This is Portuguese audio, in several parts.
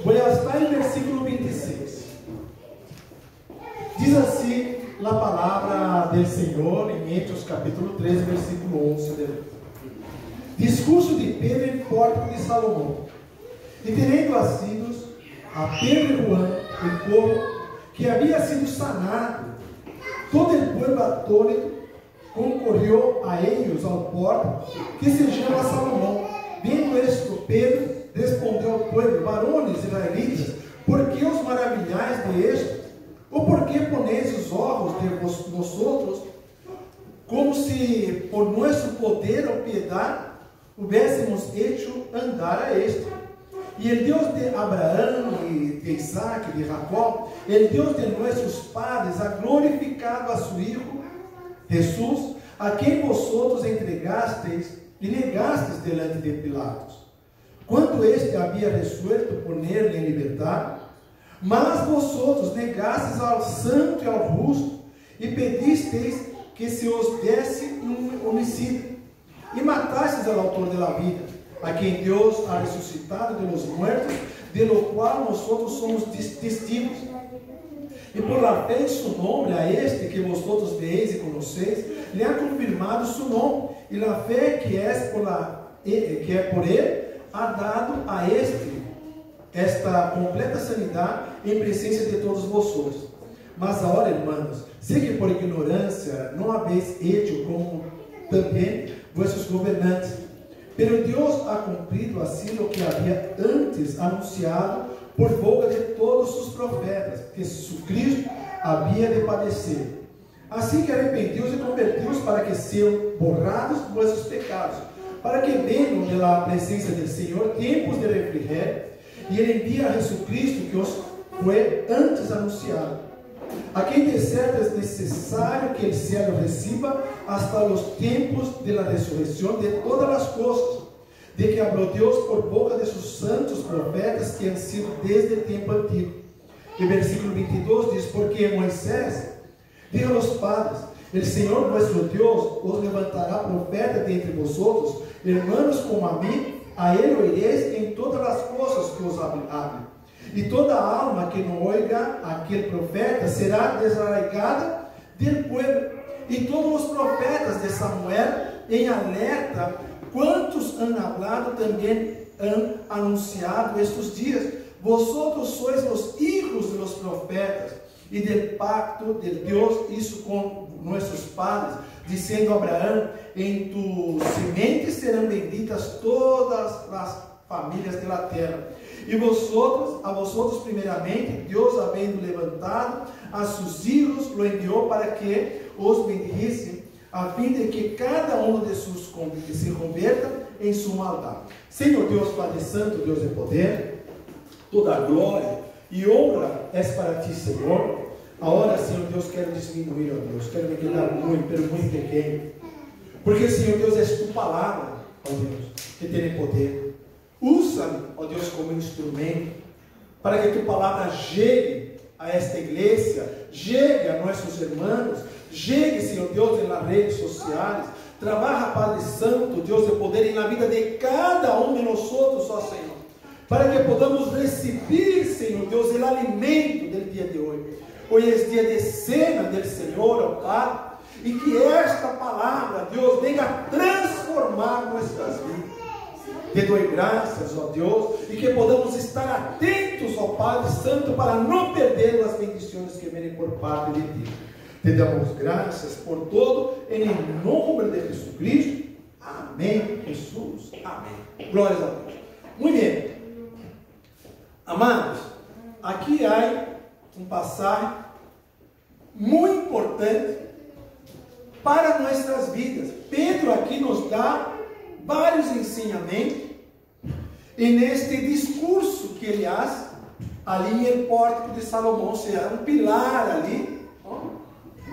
Voy a estar en versículo 26. Diz assim a palavra del Senhor em Hechos capítulo 3, versículo 11. Discurso de Pedro em pórtico de Salomão. E tendo asidos a Pedro e Juan, o povo que havia sido sanado, todo o povo atônito concorreu a eles ao pórtico que se chama Salomão. Vendo isto, Pedro respondeu ao povo: varones israelitas, por que os maravilhais de isto? Ou por que poneis os olhos de vosotros, como se por nosso poder ou piedade houvéssemos hecho andar a este? E o Deus de Abraão e de Isaac e de Jacó, o Deus de nossos padres, ha glorificado a seu Hijo Jesus, a quem vosotros entregastes e negastes delante de Pilatos, quando este havia resuelto poner-lhe em liberdade. Mas vosotros negastes ao santo e ao justo, e pedisteis que se os desse um homicídio, e matastes ao autor da vida, a quem Deus ha ressuscitado de los muertos, de lo qual nosotros somos testigos. E por la fé de su nome, a este que vosotros veis e conheceis, lhe ha confirmado su nome, e la fé que é por ele, ha dado a esta completa sanidade em presença de todos vosotros. Mas agora, hermanos, sei que por ignorância não habéis hecho como também vossos governantes, pero Deus ha cumprido assim o que havia antes anunciado por boca de todos os profetas, que Jesucristo havia de padecer. Assim que arrependios e convertidos para que sejam borrados vossos pecados, para que venham de la presença do Senhor tempos de refrigério, e Ele envia a Jesucristo que os foi antes anunciado, a quem de certo é necessário que o cielo reciba hasta os tempos de la resurrección de todas as coisas, de que habló Deus por boca de seus santos profetas que han sido desde o tempo antigo. E versículo 22 diz: porque Moisés dijo a los padres: el Senhor vuestro Deus os levantará profeta de entre vosotros, hermanos como a mim, a ele oireis em todas as coisas que os hable. E toda alma que não oiga aquele profeta será desarraigada del pueblo. E todos os profetas de Samuel em alerta, quantos han hablado também han anunciado estes dias. Vosotros sois os hijos de los profetas e del pacto de Deus, isso com nossos padres, dizendo a Abraão: em tu semente serão benditas todas as famílias da terra. E a vosotros primeiramente, Deus, havendo levantado a seus hijos, lo enviou para que os bendijissem, a fim de que cada um de seus se converta em sua maldade. Senhor Deus Padre Santo, Deus de poder, toda glória e honra é para ti, Senhor. Agora, Senhor Deus, quero diminuir, ó Deus, quero me quedar muito, pero muito pequeno, porque, Senhor Deus, és tu palavra, ó Deus, que tem poder. Usa-me, ó Deus, como instrumento, para que tu palavra chegue a esta igreja, chegue a nossos irmãos, chegue, Senhor Deus, nas redes sociais. Trabalha, Padre Santo, Deus de poder, na vida de cada um de nós, ó Senhor, para que podamos receber, Senhor Deus, o alimento do dia de hoje. Hoje é dia de cena do Senhor, ó Pai, e que esta palavra, Deus, venha transformar nossas vidas. Te dou graças, ó Deus, e que podamos estar atentos, ó Padre Santo, para não perder as bendições que vêm por parte de ti. Te damos graças por todo, em nome de Jesucristo. Amém, Jesus. Amém. Glórias a Deus. Muito bem. Amados, aqui há passagem muito importante para nossas vidas. Pedro aqui nos dá vários ensinamentos, e neste discurso que ele faz ali em pórtico de Salomão, ou seja, um pilar ali,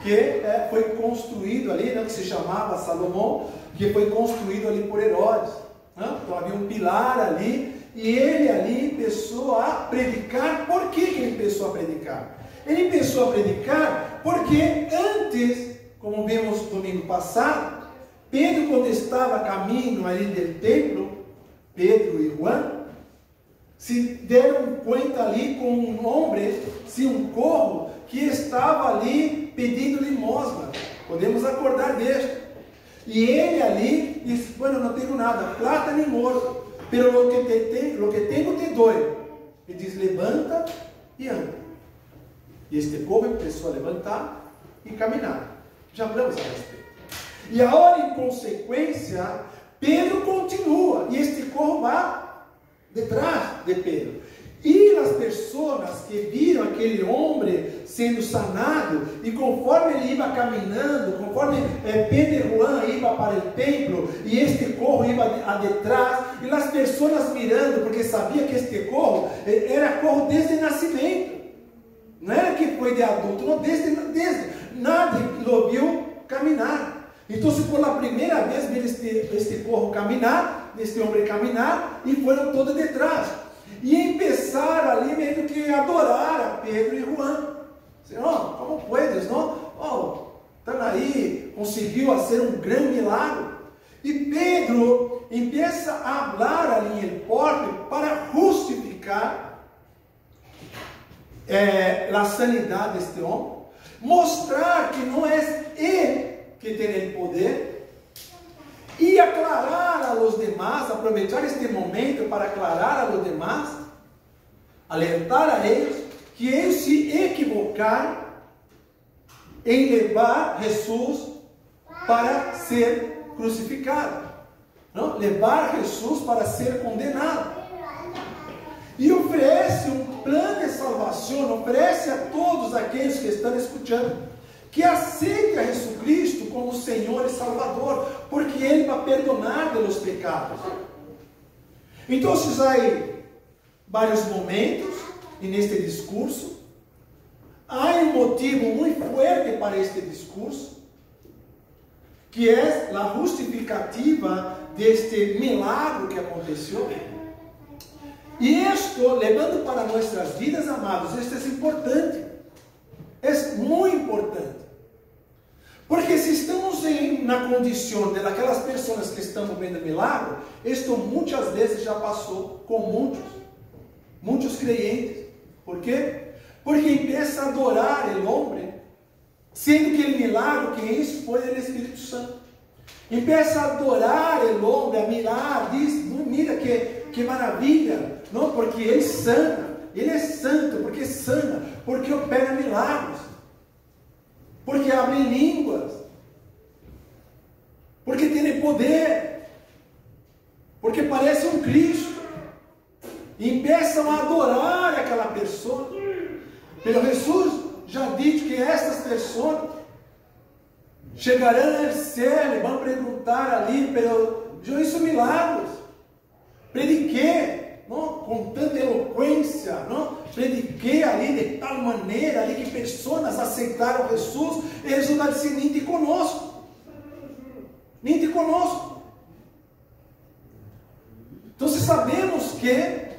que foi construído ali, que se chamava Salomão, que foi construído ali por Herodes. Então havia um pilar ali, e ele ali começou a predicar. Por que ele começou a predicar? Ele começou a predicar porque antes, como vimos domingo passado, Pedro, quando estava a caminho ali do templo, Pedro e Juan, se deram conta ali com um homem, sim, um corvo, que estava ali pedindo limosna. Podemos acordar deste. E ele ali disse: bueno, não tenho nada, plata nem ouro, pero lo que tenho te doy. Ele diz: levanta e anda. E este povo começou a levantar e caminhar. Já falamos a respeito. E agora, em consequência, Pedro continua, e este corvo vai detrás de Pedro. E as pessoas que viram aquele homem sendo sanado, e conforme ele ia caminhando, conforme Pedro e Juan iam para o templo, e este corvo ia atrás, e as pessoas mirando, porque sabia que este corvo era corvo desde o nascimento. Não era que foi de adulto, não, desde nadie lo viu caminhar. Então, por a primeira vez, viram este corvo caminhar, este homem caminhar, e foram todos detrás. E começaram ali meio que adorar a Pedro e Juan. Senhor, como puedes, não? Oh, estão aí, conseguiu fazer um grande milagre. E Pedro começa a falar ali em porta para justificar a sanidade deste homem, mostrar que não é ele que tem o poder, e aclarar a los demás, aproveitar este momento para aclarar a los demás, alertar a eles que eles se equivocaram em levar Jesus para ser crucificado, não? Levar Jesus para ser condenado. E oferece um plano de salvação, oferece a todos aqueles que estão escutando, que aceitem a Jesus Cristo como Senhor e Salvador, porque Ele vai perdonar pelos pecados. Então, há vários momentos neste discurso, há um motivo muito forte para este discurso, que é a justificativa deste milagre que aconteceu. E isto, levando para nossas vidas, amados, isto é importante, é muito importante, porque se estamos na condição daquelas pessoas que estão vendo milagre, isto muitas vezes já passou com muitos crentes. Por quê? Porque começa a adorar o homem, sendo que o milagre que isso foi do Espírito Santo. Começa a adorar o homem, a mirar, diz: mira que maravilha, não? Porque ele sana, ele é santo, porque sana, porque opera milagres, porque abre línguas, porque tem poder, porque parece um Cristo, e começam a adorar aquela pessoa. Pero Jesus já disse que essas pessoas chegarão ao céu e vão perguntar ali: pero eu hice milagres, prediquei, não? Com tanta eloquência, não? Prediquei ali de tal maneira ali que pessoas aceitaram Jesus. E Jesus vai dizer: nem te conosco, nem te conosco. Então, se sabemos que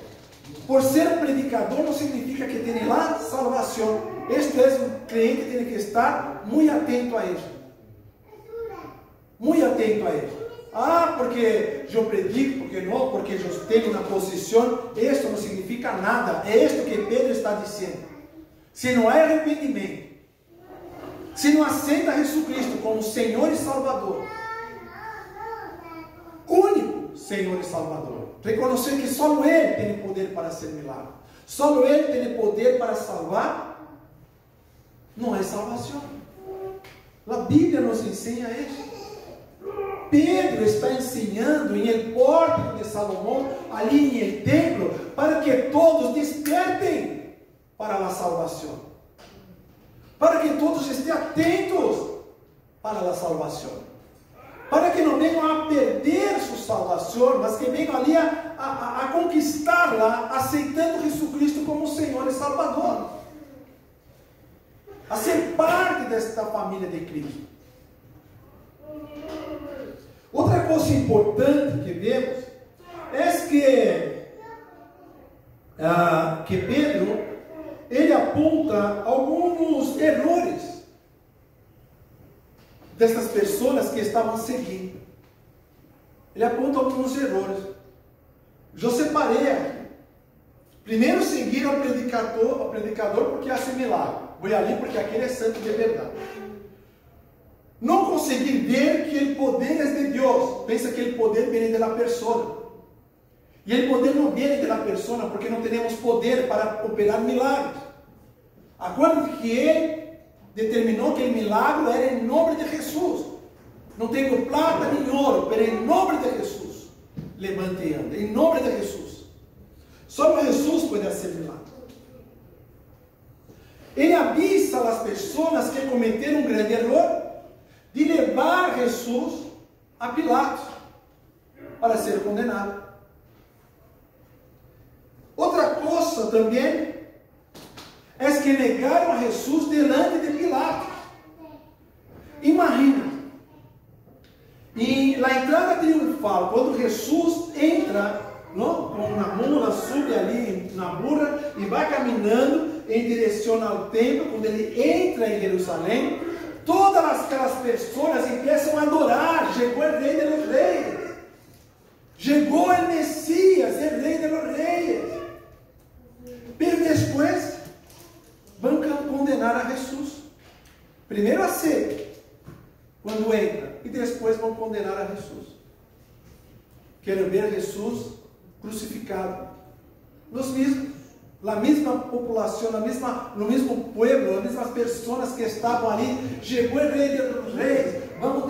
por ser um predicador não significa que tem lá salvação. Este é um cliente que tem que estar muito atento a isso. Muito atento a isso. Ah, porque eu predico, porque não, porque eu tenho uma posição. Isso não significa nada. É isto que Pedro está dizendo. Se não há arrependimento, se não aceita Jesus Cristo como Senhor e Salvador, único Senhor e Salvador, reconhecer que só Ele tem poder para ser milagre, só Ele tem poder para salvar, não é salvação. A Bíblia nos ensina isso. Pedro está ensinando em el pórtico de Salomão, ali em el templo, para que todos despertem para a salvação, para que todos estejam atentos para a salvação, para que não venham a perder sua salvação, mas que venham ali a conquistá-la, aceitando Jesus Cristo como Senhor e Salvador, a ser parte desta família de Cristo. Outra coisa importante que vemos é que Pedro, ele aponta alguns erros dessas pessoas que estavam seguindo. Ele aponta alguns erros. Eu separei aqui. Primeiro seguir ao predicador porque hace milagre. Vou ali porque aquele é santo de verdade. Não conseguir ver que o poder é de Deus. Pensa que o poder vem da pessoa. E o poder não vem da pessoa porque não temos poder para operar milagres. Acuérdate que ele determinou que o milagre era em nome de Jesus. Não tenho plata nem ouro, mas em nome de Jesus. Levante e anda. Em nome de Jesus. Só Jesus pode fazer milagre. Ele avisa as pessoas que cometeram um grande erro de levar Jesus a Pilatos para ser condenado. Outra coisa também é que negaram a Jesus delante de Pilatos. Imagina, e na entrada triunfal, quando Jesus entra, não, com uma mula, sube ali na burra e vai caminhando em direção ao templo. Quando ele entra em Jerusalém, todas aquelas pessoas começam a adorar. Chegou o Rei dos Reis, chegou o Messias, o Rei dos Reis. Mas depois vão condenar a Jesus. Primeiro a ser, quando entra, e depois vão condenar a Jesus. Querem ver Jesus crucificado. A mesma população, no mesmo pueblo, as mesmas pessoas que estavam ali. Chegou o Rei dos Reis. Vamos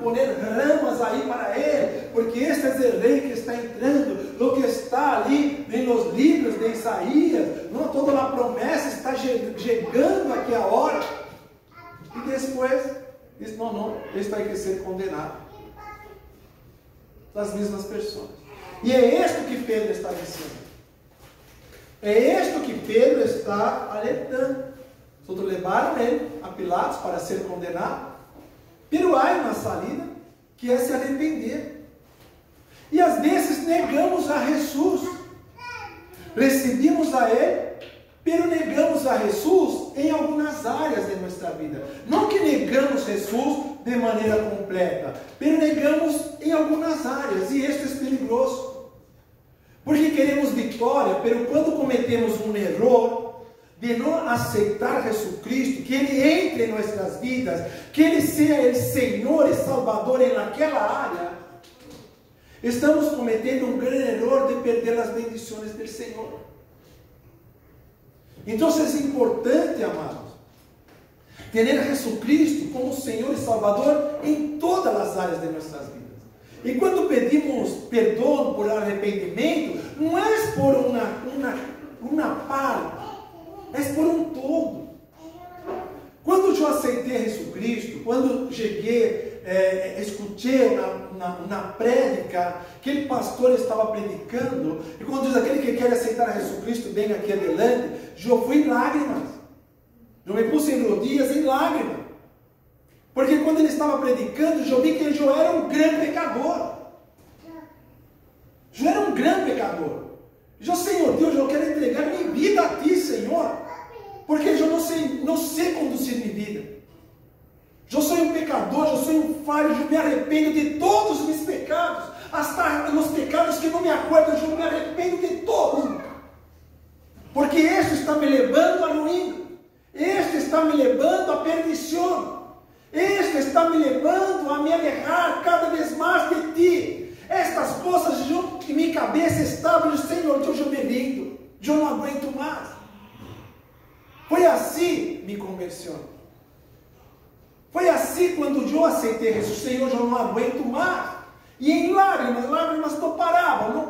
poner ramas aí para ele, porque este é o rei que está entrando. O que está ali nos livros de Isaías, não, toda a promessa está chegando aqui a hora. E depois diz: não, este vai que ser condenado. Das mesmas pessoas. E é isto que Pedro está dizendo. É isto que Pedro está alertando. Todos levaram ele a Pilatos para ser condenado. Pero há uma salida, que é se arrepender. E às vezes negamos a Jesus. Recebemos a Ele, pero negamos a Jesus em algumas áreas de nossa vida. Não que negamos Jesus de maneira completa, pero negamos em algumas áreas. E isso é perigoso. Porque queremos vitória, pero quando cometemos um erro de não aceitar Jesus Cristo, que Ele entre em nossas vidas, que Ele seja o Senhor e Salvador em naquela área, estamos cometendo um grande erro de perder as bendições do Senhor. Então é importante, amados, ter Jesus Cristo como Senhor e Salvador em todas as áreas de nossas vidas. E quando pedimos perdão por arrependimento, não é por uma parte, é por um todo. Quando eu aceitei Jesus Cristo, quando cheguei, escutei na prédica, aquele pastor estava predicando, e quando diz aquele que quer aceitar Jesus Cristo, vem aqui adelante, eu fui em lágrimas, eu me pus em rodilhas em lágrimas, porque quando ele estava predicando, eu vi que eu era um grande pecador. Eu era um grande pecador. Eu, Senhor Deus, eu quero entregar minha vida a Ti, Senhor, porque eu não sei conduzir minha vida. Eu sou um pecador, eu sou um falho, eu me arrependo de todos os meus pecados, hasta nos pecados que não me acordo, eu me arrependo de todos, porque este está me levando à ruína, este está me levando à perdição, este está me levando a me alejar cada vez mais de Ti. Estas coisas em minha cabeça estavam, Senhor, eu me rindo, eu não aguento mais. Foi assim minha conversão. Foi assim quando eu aceitei Jesus, Senhor, eu não aguento mais. E em lágrimas não paravam.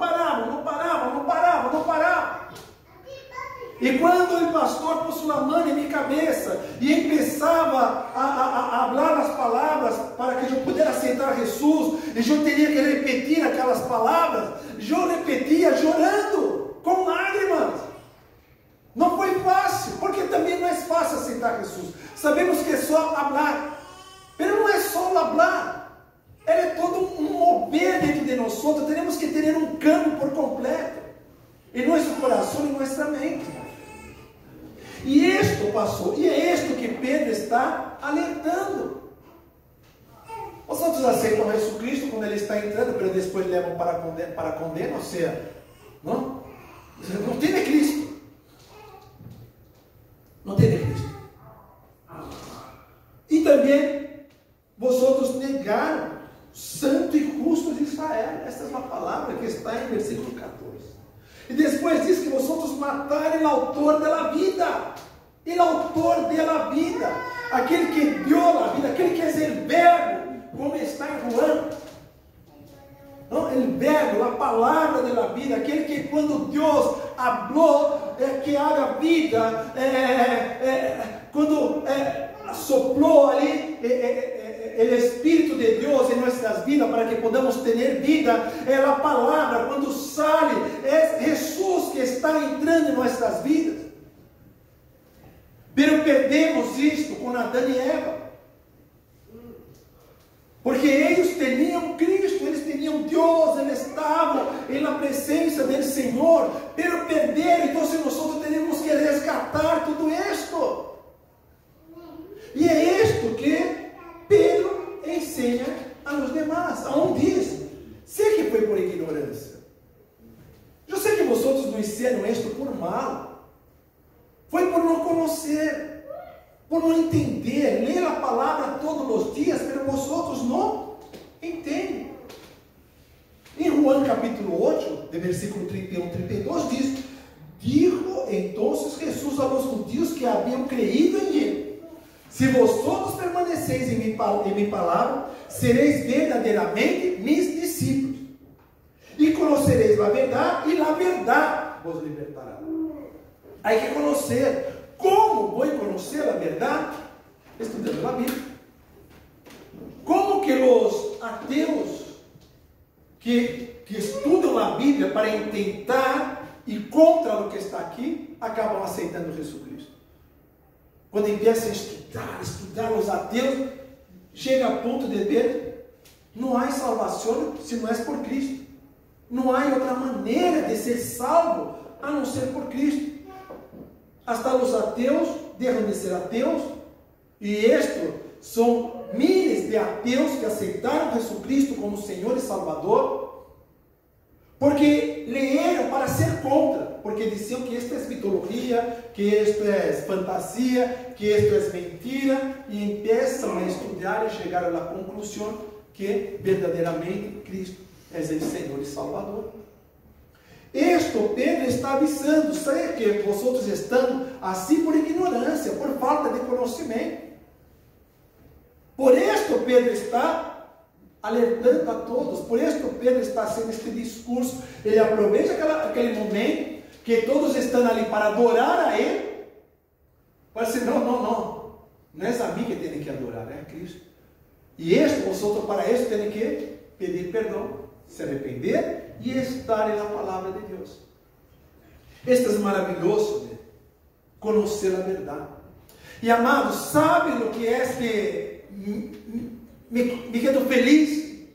E quando o pastor pôs a mão em minha cabeça e começava a falar as palavras para que eu pudesse aceitar Jesus, e eu teria que repetir aquelas palavras, eu repetia chorando, com lágrimas. Não foi fácil, porque também não é fácil aceitar Jesus. Sabemos que é só falar, mas não é só falar, é todo um mover dentro de nós. Temos que ter um cambio por completo em nosso coração e nossa mente. E isto passou, e é isto que Pedro está alertando. Os outros aceitam Jesus Cristo quando ele está entrando, mas depois levam para a condena, ou seja, não tem Cristo. no versículo 14. E depois diz que vosotros mataram o autor da vida. O autor da vida. Aquele que deu a vida, aquele que é o verbo, como está em Juan. Não, o verbo, a palavra da vida, aquele que quando Deus falou que haga vida, quando soplou ali o Espírito de Deus em nossas vidas para que podamos ter vida, a palavra quando sai, é Jesus que está entrando em nossas vidas. Pero perdemos isto com Adão e Eva. Porque eles tinham Cristo, eles tinham Deus, eles estavam na presença do Senhor, pero perderam, então nós temos que resgatar tudo isto. E é isto que Pedro ensina a los demás. Aonde diz? Sei que foi por ignorância. Eu sei que vocês não hicieron isto por mal. Foi por não conhecer, por não entender, ler a palavra todos os dias, mas vocês não entendem. Em Juan capítulo 8, de versículo 31 e 32, diz: Dijo entonces Jesús a los judíos que haviam creído em Ele: Se vosotros permaneceis em minha palavra, sereis verdadeiramente mis discípulos, e conhecereis a verdade, e a verdade vos libertará. Há que conhecer. Como vou conhecer a verdade? Estudando a Bíblia. Como que os ateus que estudam a Bíblia para tentar ir contra o que está aqui, acabam aceitando Jesus Cristo? Quando começam a estudar os ateus, chega a ponto de ver, não há salvação se não é por Cristo. Não há outra maneira de ser salvo a não ser por Cristo. Hasta os ateus deixam de ser ateus, e estes são miles de ateus que aceitaram Jesus Cristo como Senhor e Salvador, porque leram para ser contra, porque diziam que isto é mitologia, que isto é fantasia, que isto é mentira, e começam a estudar e chegaram à conclusão que verdadeiramente Cristo é o Senhor e Salvador. Isto Pedro está avisando, sei que vocês estão assim por ignorância, por falta de conhecimento. Por isto Pedro está alertando a todos, por isto Pedro está fazendo este discurso. Ele aproveita aquele momento que todos estão ali para adorar a Ele, para dizer, não é a mim que tem que adorar, é a Cristo. E vocês para isso têm que pedir perdão, se arrepender e estar na palavra de Deus. Isto é maravilhoso, né? Conhecer a verdade. E amados, sabe o que é que me quedo feliz?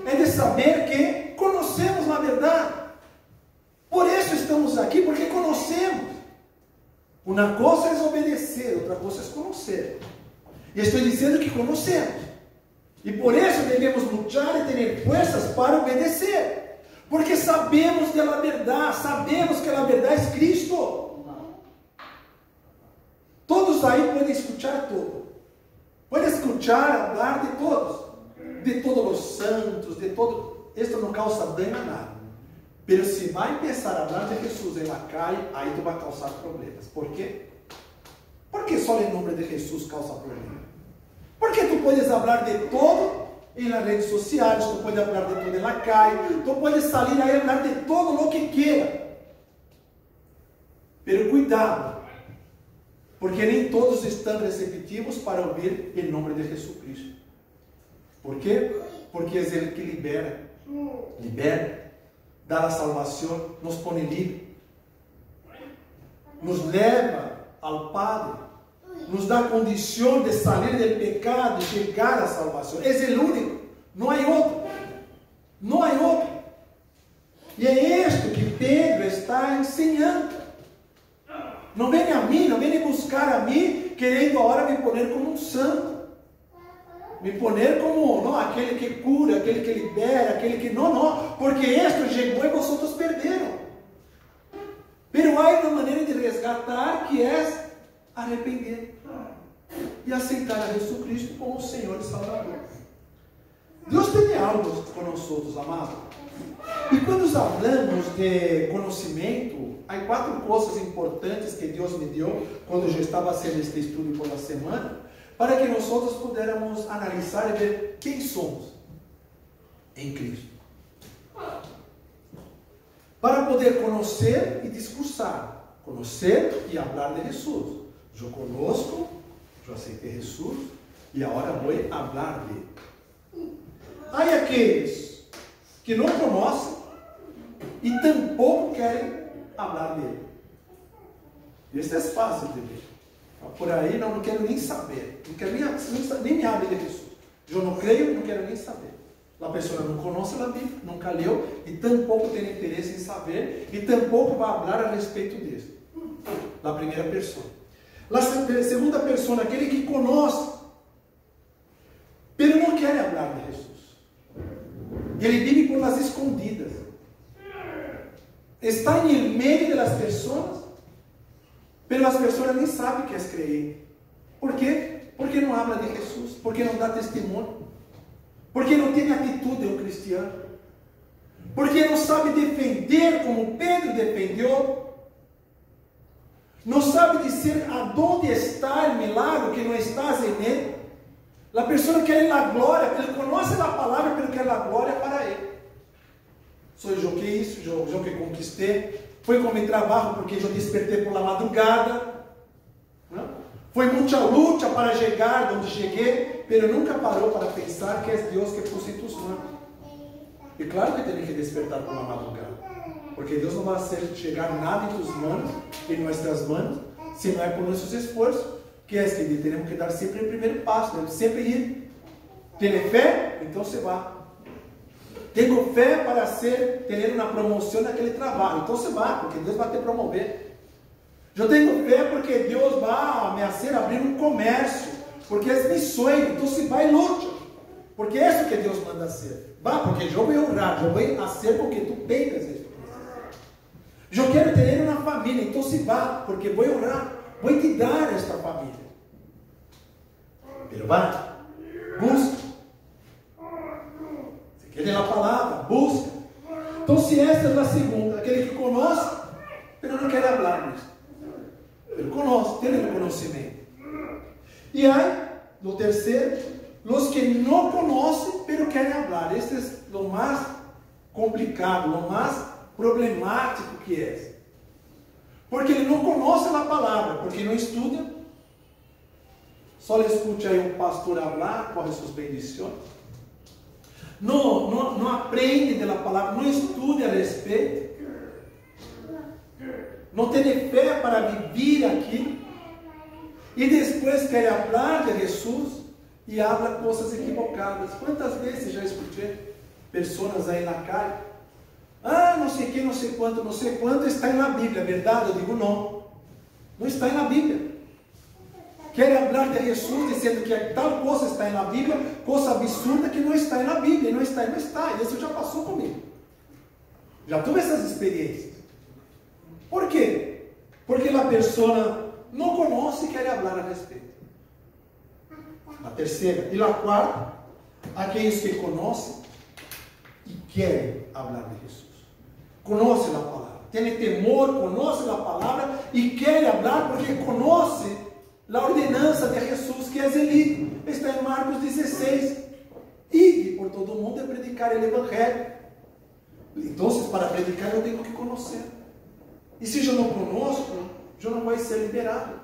É de saber que conhecemos a verdade. Por isso estamos aqui, porque conhecemos. Uma coisa é obedecer, outra coisa é conhecer. E estou dizendo que conhecemos. E por isso devemos lutar e ter forças para obedecer. Porque sabemos da verdade, sabemos que a verdade é Cristo. Todos aí podem escutar tudo. Podem escutar, falar de todos os santos, de todo. Isto não causa dano a nada. Mas se vai começar a falar de Jesus em la calle, aí tu vai causar problemas. Por quê? Porque só o nome de Jesus causa problemas. Porque tu podes falar de todo nas redes sociais, tu podes falar de todo na calle, tu podes sair aí e falar de todo o que queira. Pero cuidado, porque nem todos estão receptivos para ouvir o nome de Jesus Cristo. Por quê? Porque é Ele que libera, dá a salvação, nos põe livre, nos leva ao Padre, nos dá a condição de sair do pecado e chegar à salvação. É o único, não há outro. Não há outro. E é isto que Pedro está ensinando. Não vem a mim, não vem buscar a mim, querendo agora me poner como um santo. Me poner como não, aquele que cura, aquele que libera, aquele que... Não, porque isto chegou e vocês perderam. Pero há uma maneira de resgatar que é arrepender e aceitar a Jesus Cristo como o Senhor e Salvador. Deus tem algo com nós outros, amados. E quando falamos de conhecimento, há 4 coisas importantes que Deus me deu quando eu estava fazendo este estudo por uma semana, para que nós pudéssemos analisar e ver quem somos em Cristo. Para poder conhecer e discursar, conhecer e falar de Jesus. Eu conosco, eu aceitei Jesus e agora vou falar dele. Há aqueles que não conhecem e tampouco querem falar dele. Isso é fácil de ver. Por aí não quero nem saber. Não quero nem me hable de Jesus. Eu não creio, não quero nem saber. A pessoa não conhece a Bíblia, nunca leu e tampouco tem interesse em saber e tampouco vai falar a respeito disso. A primeira pessoa. A segunda pessoa, aquele que conhece, mas não quer falar de Jesus. Ele vive por las escondidas. Está em meio das pessoas, mas as pessoas nem sabem que é crente. Por quê? Porque não habla de Jesus, porque não dá testemunho, porque não tem atitude de um cristiano, porque não sabe defender como Pedro defendeu, não sabe dizer aonde está o milagre que não está em ele. A pessoa quer a glória, ele conhece a palavra, mas quer a glória para ele. Sou eu que isso, eu que conquistei. Foi com meu trabalho porque eu despertei por la madrugada. Não? Foi muita luta para chegar onde cheguei, mas nunca parou para pensar que é Deus que pôs em tus mãos. E claro que tem que despertar por la madrugada, porque Deus não vai chegar nada em tus mãos, em nossas mãos, se não é por nossos esforços, que é que temos que dar sempre o primeiro passo, né? Sempre ir. Tem fé? Então você vai. Tenho fé para ter uma promoção naquele trabalho. Então você vai, porque Deus vai te promover. Eu tenho fé porque Deus vai me fazer abrir um comércio, porque é meu sonho. Então você vai e lute, porque é isso que Deus manda ser. Vá, porque eu vou honrar, eu vou fazer com que tu tenhas isso. Eu quero ter uma família, então se vá, porque vou honrar, vou te dar esta família. Pero vá, busca. Quer dizer, a palavra, busca. Então, se esta é a segunda, aquele que conhece, mas não quer falar disso. Ele conhece, tem o conhecimento. E aí, no terceiro, os que não conhecem, mas querem falar. Este é o mais complicado, o mais problemático que é. Porque ele não conhece a palavra, porque não estuda. Só ele escute aí um pastor falar, corre suas bendições. Não aprende da palavra, não estuda a respeito, não tem fé para viver aquilo, e depois quer falar de Jesus e habla coisas equivocadas. Quantas vezes já escutei pessoas aí na calle, não sei que, não sei quanto está na Bíblia, é verdade? Eu digo não está na Bíblia. Quer falar de Jesus dizendo que tal coisa está na Bíblia, coisa absurda que não está na Bíblia, não está. Isso já passou comigo. Já tive essas experiências. Por quê? Porque a pessoa não conhece e quer falar a respeito. A terceira. E a quarta, aqueles que conhecem e querem falar de Jesus. Conhecem a palavra. Tem temor, conhecem a palavra e querem falar porque conhecem a ordenança de Jesus, que é ele, está em Marcos 16. Ide por todo o mundo e predicar o Evangelho. Então, para predicar, eu tenho que conhecer. E se eu não conheço, eu não vou ser liberado.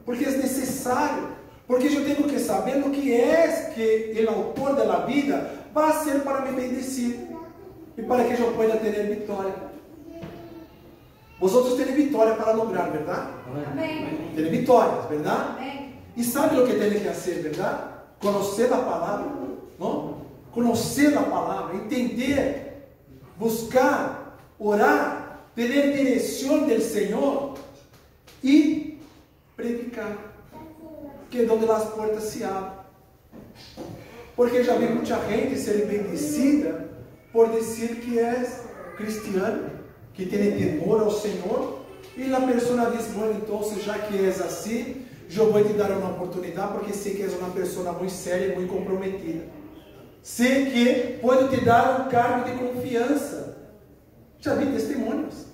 Porque é necessário. Porque eu tenho que saber o que é que o autor da vida vai ser para me bendecir. E para que eu possa ter vitória. Vosotros têm vitória para lograr, verdade? Amém. Tem vitórias, verdade? Amém. E sabe o que tem que fazer, verdade? Conhecer a palavra, não? Conhecer a palavra, entender, buscar, orar, ter direção do Senhor e predicar, que é onde as portas se abrem. Porque já vi muita gente ser bendecida por dizer que é cristiano, que tem temor ao Senhor, e a pessoa diz, bueno, então, já que és assim, eu vou te dar uma oportunidade, porque sei que és uma pessoa muito séria e muito comprometida. Sé que puedo te dar um cargo de confiança. Já vi testemunhos.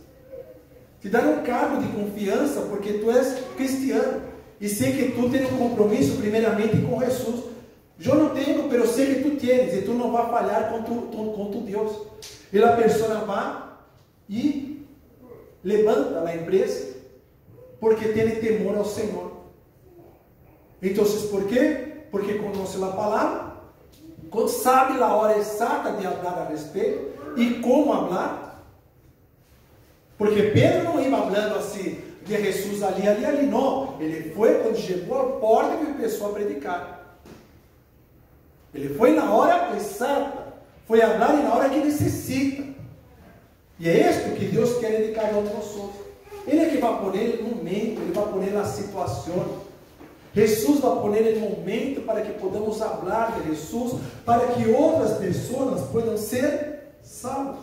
Te dar um cargo de confiança porque tu és cristiano. E sei que tu tens um compromisso primeiramente com Jesus. Eu não tenho, mas sei que tu tens. E tu não vai falhar com tu Deus. E a pessoa vai e levanta a empresa porque tem temor ao Senhor. Então, por quê? Porque conhece a palavra, sabe a hora exata de falar a respeito e como falar. Porque Pedro não ia falando assim de Jesus ali, não. Ele foi quando chegou à porta que começou a predicar. Ele foi na hora exata, foi falar na hora que necessita. E é isto que Deus quer de cada um de nós. Ele é que vai pôr no momento, Ele vai pôr na situação. Jesus vai pôr no momento para que podamos falar de Jesus, para que outras pessoas possam ser salvas,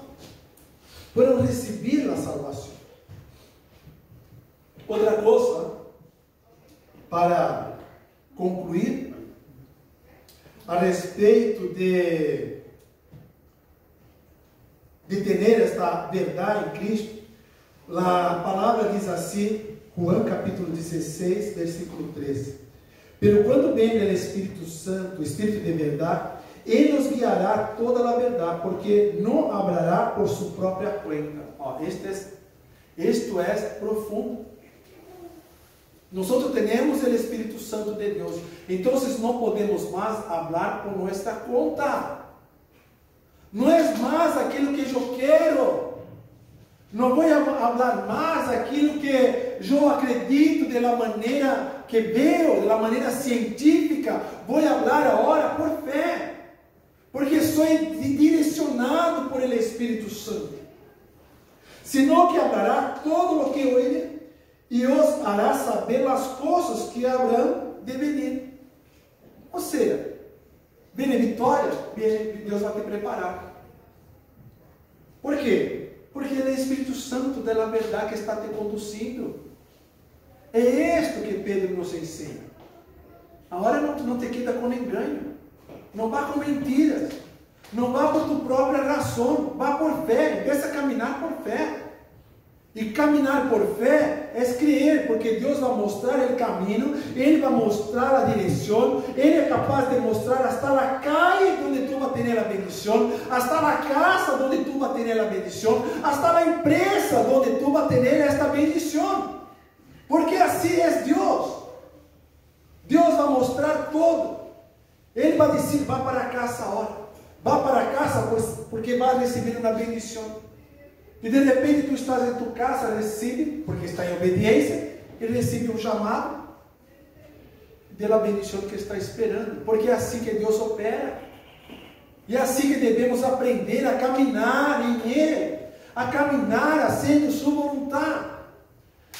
possam receber a salvação. Outra coisa, para concluir, a respeito de ter esta verdade em Cristo, a palavra diz assim, Juan capítulo 16, versículo 13. Pero quando vem o Espírito Santo, o Espírito de verdade, Ele nos guiará toda a verdade, porque não hablará por sua própria conta. Isto é profundo. Nós temos o Espírito Santo de Deus, então não podemos mais falar por nossa conta. Não é mais aquilo que eu quero. Não vou falar mais aquilo que eu acredito de la maneira que vejo, de la maneira científica. Vou falar agora por fé, porque sou direcionado por el Espírito Santo. Senão que falará todo o que oye e os hará saber as coisas que haverão de venir. Ou seja, vem a vitória, Deus vai te preparar. Por quê? Porque é o Espírito Santo da verdade que está te conduzindo. É isto que Pedro nos ensina. Agora não te queda com engano. Não vá com mentiras. Não vá por tua própria razão. Vá por fé. Empieza a caminhar por fé. E caminhar por fé é crer, porque Deus vai mostrar o caminho, Ele vai mostrar a direção, Ele é capaz de mostrar hasta a calle onde tu vai ter a bendição, hasta a casa onde tu vai ter a bendição, hasta a empresa onde tu vai ter esta bendição, porque assim é Deus. Deus vai mostrar tudo. Ele vai dizer, vá para casa agora, vá para casa, porque vai receber uma bendição. E de repente tu estás em tua casa, recebe, porque está em obediência, e recebe um chamado pela bendição que está esperando, porque é assim que Deus opera, e é assim que devemos aprender a caminhar em Ele, a caminhar fazendo sua vontade,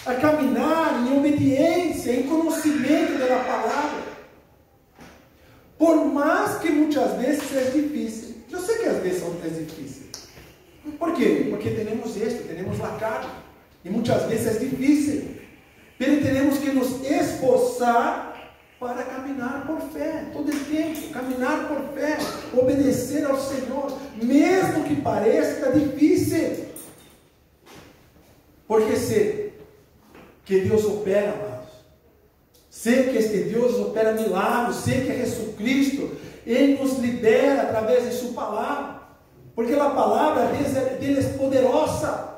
a caminhar em obediência, em conhecimento da palavra, por mais que muitas vezes seja difícil. Eu sei que às vezes são difíceis. Por quê? Porque temos a carne, e muitas vezes é difícil, mas temos que nos esforçar para caminhar por fé, todo o tempo, caminhar por fé, obedecer ao Senhor, mesmo que pareça difícil, porque sei que Deus opera, amados, sei que este Deus opera milagres, sei que Jesus Cristo, Ele nos libera através de sua palavra, porque a palavra dele é poderosa,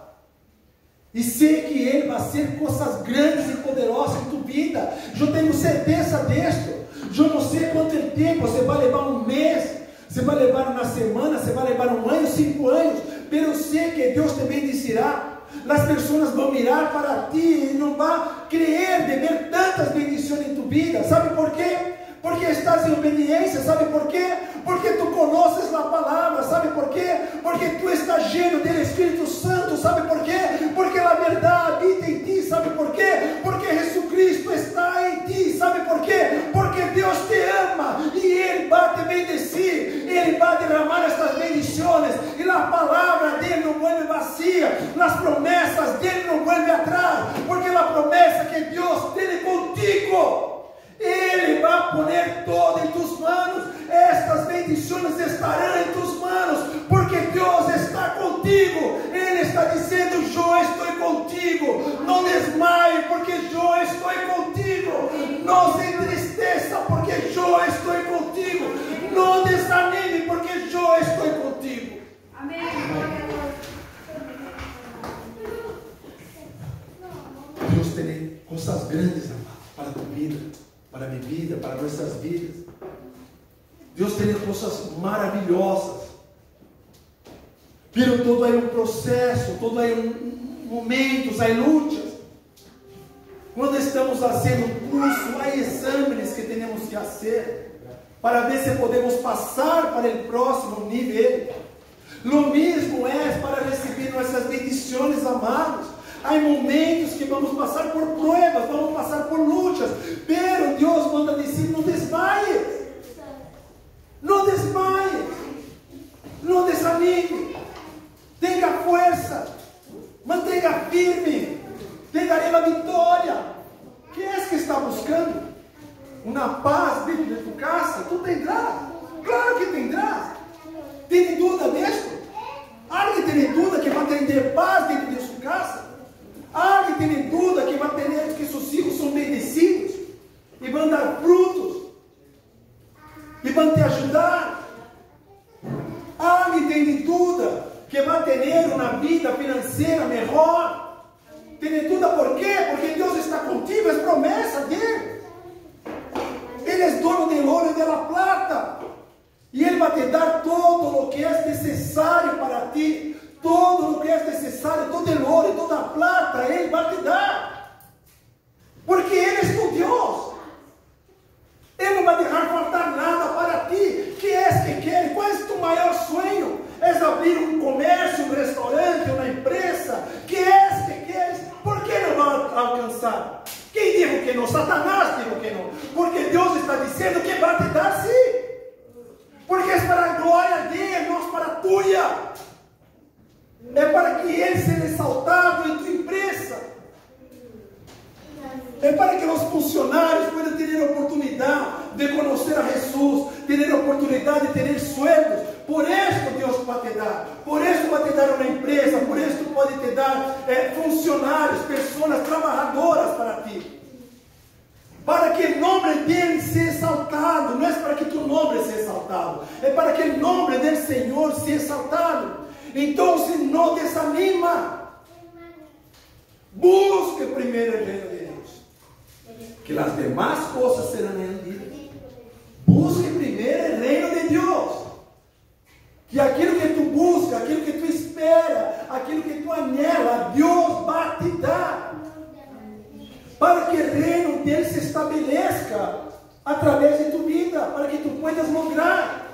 e sei que Ele vai ser coisas grandes e poderosas em tua vida. Eu tenho certeza disso. Eu não sei quanto tempo você vai levar, um mês, você vai levar uma semana, você vai levar um ano, 5 anos, mas eu sei que Deus te bendecirá. As pessoas vão mirar para ti e não vão crer de ver tantas bendições em tua vida. Sabe por quê? Porque estás em obediência. Sabe por quê? Porque tu conheces a palavra. Sabe por quê? Porque tu estás cheio do Espírito Santo. Sabe por quê? Porque a verdade habita em ti. Sabe por quê? Porque Jesus Cristo está em ti. Sabe por quê? Porque Deus te ama e Ele vai te bendecir. Ele vai derramar estas bendições, e a palavra dele não vuelve vazia, as promessas dele não vuelve atrás, porque a promessa que Deus tem contigo, Ele vai poner todo em tus manos. Estas bendições está Não se entristeça, porque eu estou contigo. Não desanime, porque eu estou contigo. Amém. Deus tem coisas grandes, amado, para a tua vida, para a minha vida, para nossas vidas. Deus tem coisas maravilhosas. Pero todo aí processo, todo aí momentos, aí lutas. Quando estamos fazendo um curso, há exames que temos que fazer para ver se podemos passar para o próximo nível. Lo mesmo é para receber nossas bendições, amados. Há momentos que vamos passar por pruebas, vamos passar por lutas, pero Deus manda dizer: não desmaies, não desmaies, não desanime, tenha força, mantenha firme, te darei a vitória. Que é que está buscando? Uma paz dentro de tu casa? Tu tendrás, claro que tendrás. Tem dúvida disso? Alguém tem dúvida que vai ter paz dentro de sua casa? Alguém tem dúvida que vai ter que seus filhos são bendecidos e vão dar frutos e vão te ajudar? Alguém tem dúvida que vai ter uma vida financeira melhor? Tem dúvida por quê? Porque Deus está contigo, é promessa dele. Ele é dono do ouro e da plata. E Ele vai te dar todo o que é necessário para ti. Todo o que é necessário, todo o ouro e toda a plata, Ele vai te dar. Porque Ele é tu Deus. Ele não vai deixar faltar nada para ti. Que és que queres? Qual é o teu maior sonho? És abrir um comércio, um restaurante, uma empresa? Que és que queres? Por que não vai alcançar? Quem diz que não? Satanás diz que não. Porque Deus está dizendo que vai te dar sim. Porque é para a glória dele, não para a tua. É para que Ele seja exaltado em tua empresa. É para que os funcionários possam ter a oportunidade de conhecer a Jesus, ter a oportunidade de ter sueldos. Por isso Deus vai te dar. Por isso vai te dar uma empresa. Por isso pode te dar funcionários, pessoas trabalhadoras para ti. Para que o nome dele seja exaltado. Não é para que tu nome seja exaltado. É para que o nome do Senhor seja exaltado. Então, se não desanima, busque primeiro o reino de Deus, que as demais coisas serão añadidas. Busque primeiro o reino de Deus, que aquilo que tu busca, aquilo que tu espera, aquilo que tu anhela, Deus vai te dar, para que o reino dele se estabeleça através de tua vida, para que tu puedas lograr.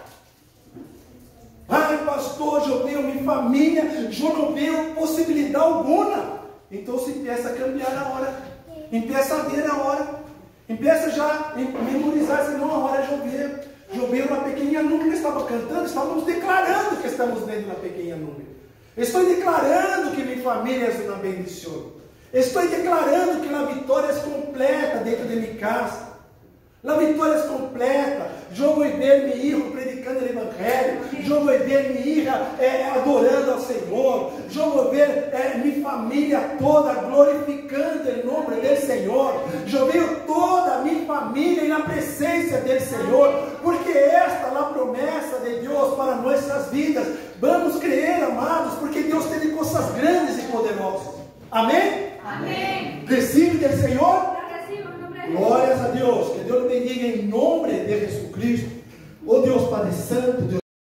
Ai, pastor, eu vejo minha família, eu não vejo possibilidade alguma. Então se empieza a cambiar a hora, empieza a ver a hora, empieza já a memorizar, se não, a hora é chover. Chover uma pequena nuvem, estava cantando, estávamos declarando que estamos vendo uma pequena nuvem. Estou declarando que minha família é uma bendição. Estou declarando que a vitória é completa dentro de minha casa. A vitória é completa. Eu vou ver meu filho predicando o Evangelho. Eu vou ver minha filha adorando ao Senhor. Eu vou ver minha família toda glorificando o nome do Senhor. Eu vejo toda a minha família na presença do Senhor. Porque esta é a promessa de Deus para nossas vidas. Vamos crer, amados, porque Deus tem coisas grandes e poderosas. Amém? Amém. Recebe do Senhor. Glórias a Deus. Que Deus bendiga em nome de Jesus Cristo. Oh Deus Padre Santo, Deus